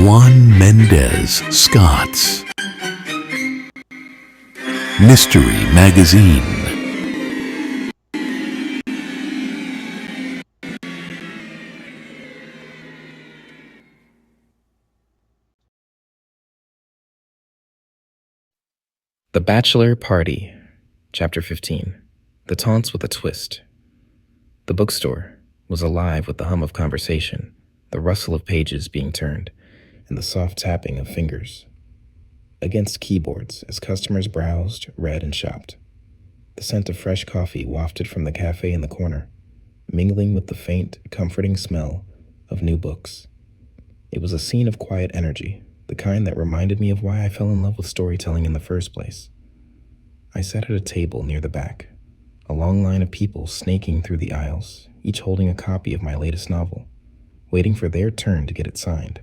Juan Mendez Scott's Mystery Magazine. The Bachelor Party, Chapter 15. The Taunts with a Twist. The bookstore was alive with the hum of conversation, the rustle of pages being turned, and the soft tapping of fingers against keyboards as customers browsed, read, and shopped. The scent of fresh coffee wafted from the cafe in the corner, mingling with the faint, comforting smell of new books. It was a scene of quiet energy, the kind that reminded me of why I fell in love with storytelling in the first place. I sat at a table near the back, a long line of people snaking through the aisles, each holding a copy of my latest novel, waiting for their turn to get it signed.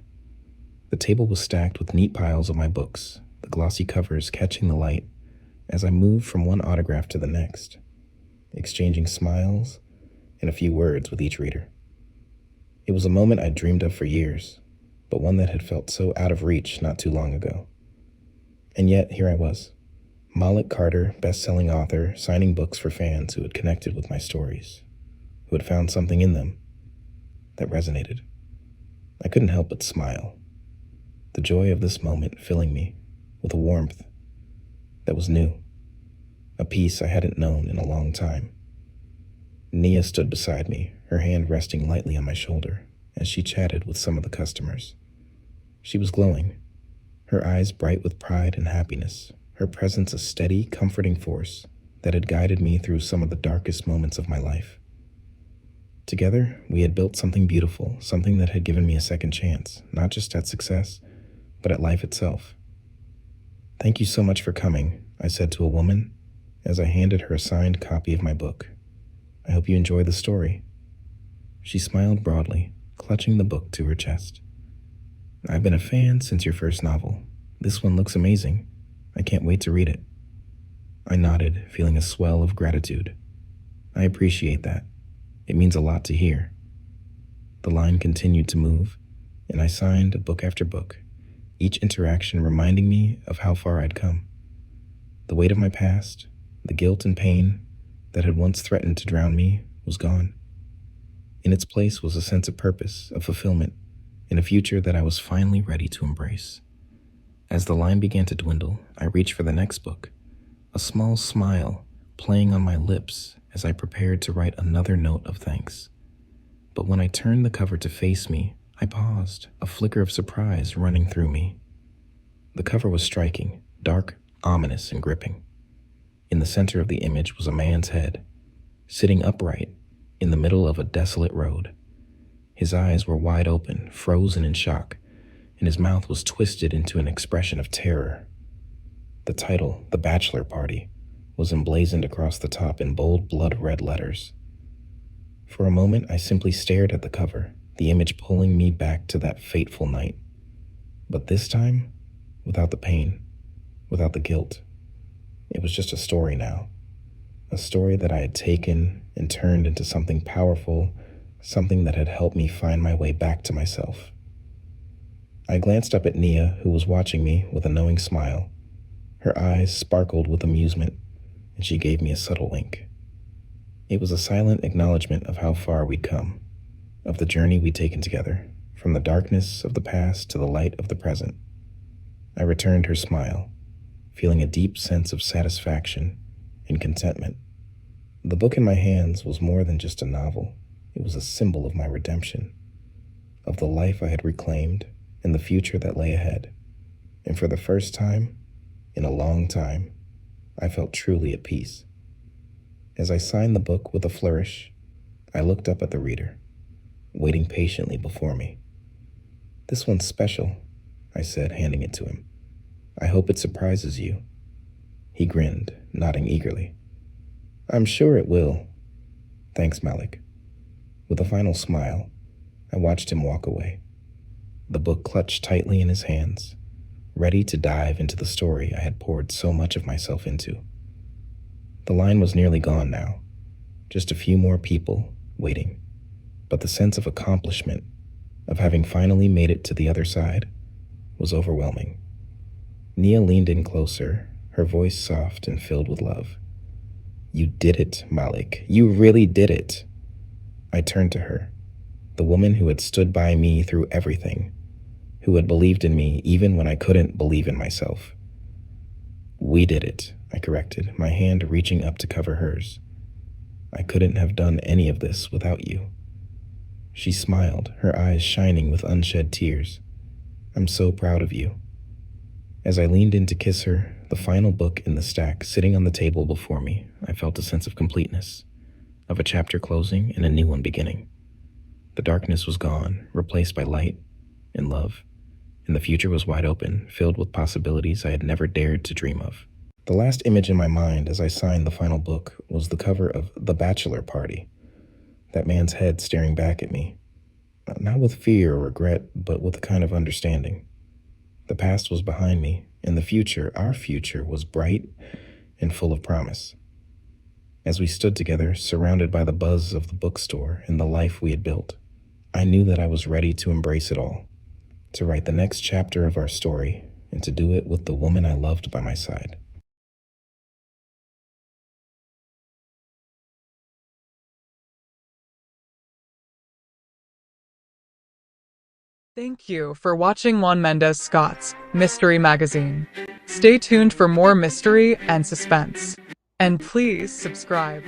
The table was stacked with neat piles of my books, the glossy covers catching the light as I moved from one autograph to the next, exchanging smiles and a few words with each reader. It was a moment I'd dreamed of for years, but one that had felt so out of reach not too long ago. And yet, here I was, Malik Carter, best-selling author, signing books for fans who had connected with my stories, who had found something in them that resonated. I couldn't help but smile, the joy of this moment filling me with a warmth that was new, a peace I hadn't known in a long time. Nia stood beside me, her hand resting lightly on my shoulder as she chatted with some of the customers. She was glowing, her eyes bright with pride and happiness, her presence a steady, comforting force that had guided me through some of the darkest moments of my life. Together, we had built something beautiful, something that had given me a second chance, not just at success, but at life itself. "Thank you so much for coming," I said to a woman as I handed her a signed copy of my book. "I hope you enjoy the story." She smiled broadly, clutching the book to her chest. "I've been a fan since your first novel. This one looks amazing. I can't wait to read it." I nodded, feeling a swell of gratitude. "I appreciate that. It means a lot to hear." The line continued to move, and I signed book after book, each interaction reminding me of how far I'd come. The weight of my past, the guilt and pain that had once threatened to drown me, was gone. In its place was a sense of purpose, of fulfillment, in a future that I was finally ready to embrace. As the line began to dwindle, I reached for the next book, a small smile playing on my lips as I prepared to write another note of thanks. But when I turned the cover to face me, I paused, a flicker of surprise running through me. The cover was striking, dark, ominous, and gripping. In the center of the image was a man's head, sitting upright in the middle of a desolate road. His eyes were wide open, frozen in shock, and his mouth was twisted into an expression of terror. The title, The Bachelor Party, was emblazoned across the top in bold blood-red letters. For a moment, I simply stared at the cover, the image pulling me back to that fateful night. But this time, without the pain, without the guilt. It was just a story now. A story that I had taken and turned into something powerful, something that had helped me find my way back to myself. I glanced up at Nia, who was watching me with a knowing smile. Her eyes sparkled with amusement, and she gave me a subtle wink. It was a silent acknowledgement of how far we'd come, of the journey we'd taken together, from the darkness of the past to the light of the present. I returned her smile, feeling a deep sense of satisfaction and contentment. The book in my hands was more than just a novel. It was a symbol of my redemption, of the life I had reclaimed and the future that lay ahead. And for the first time, in a long time, I felt truly at peace. As I signed the book with a flourish, I looked up at the reader, waiting patiently before me. "This one's special," I said, handing it to him. "I hope it surprises you." He grinned, nodding eagerly. "I'm sure it will." "Thanks, Malik." With a final smile, I watched him walk away, the book clutched tightly in his hands, ready to dive into the story I had poured so much of myself into. The line was nearly gone now, just a few more people waiting, but the sense of accomplishment, of having finally made it to the other side, was overwhelming. Nia leaned in closer, her voice soft and filled with love. "You did it, Malik. You really did it." I turned to her, the woman who had stood by me through everything, who had believed in me even when I couldn't believe in myself. "We did it," I corrected, my hand reaching up to cover hers. "I couldn't have done any of this without you." She smiled, her eyes shining with unshed tears. "I'm so proud of you." As I leaned in to kiss her, the final book in the stack sitting on the table before me, I felt a sense of completeness, of a chapter closing and a new one beginning. The darkness was gone, replaced by light and love, and the future was wide open, filled with possibilities I had never dared to dream of. The last image in my mind as I signed the final book was the cover of The Bachelor Party, that man's head staring back at me, not with fear or regret, but with a kind of understanding. The past was behind me, and the future, our future, was bright and full of promise. As we stood together, surrounded by the buzz of the bookstore and the life we had built, I knew that I was ready to embrace it all, to write the next chapter of our story, and to do it with the woman I loved by my side. Thank you for watching Juan Mendez Scott's Mystery Magazine. Stay tuned for more mystery and suspense. And please subscribe.